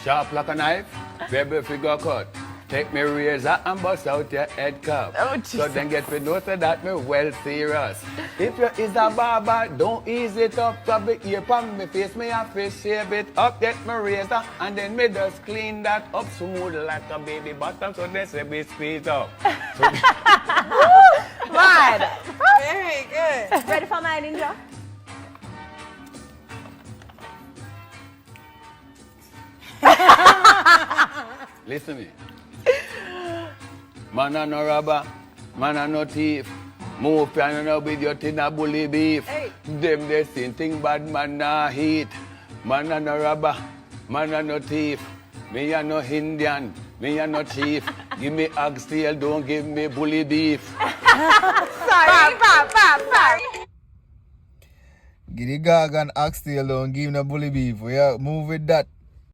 Sharp like a knife, baby figure cut. Take me razor and bust out your head cup. Oh, So then get me know so that me well serious. If you is a barber, don't ease it up. Grab the ear from me face, me have to shave it up. Get me razor and then me just clean that up smooth like a baby bottom. So then say me squeeze up. So, Mad. Very good. Ready for my ninja? listen me. Man a no robber, man a no thief. Move piano now with your tin a bully beef. Hey. Them they same thing bad man a heat. Man a no robber, man a no thief. Me a no Indian, me a no chief. Give me oxtail, don't give me bully beef. Sorry. Sorry. Give the Gorgon oxtail, don't give him the bully beef. We are move with that.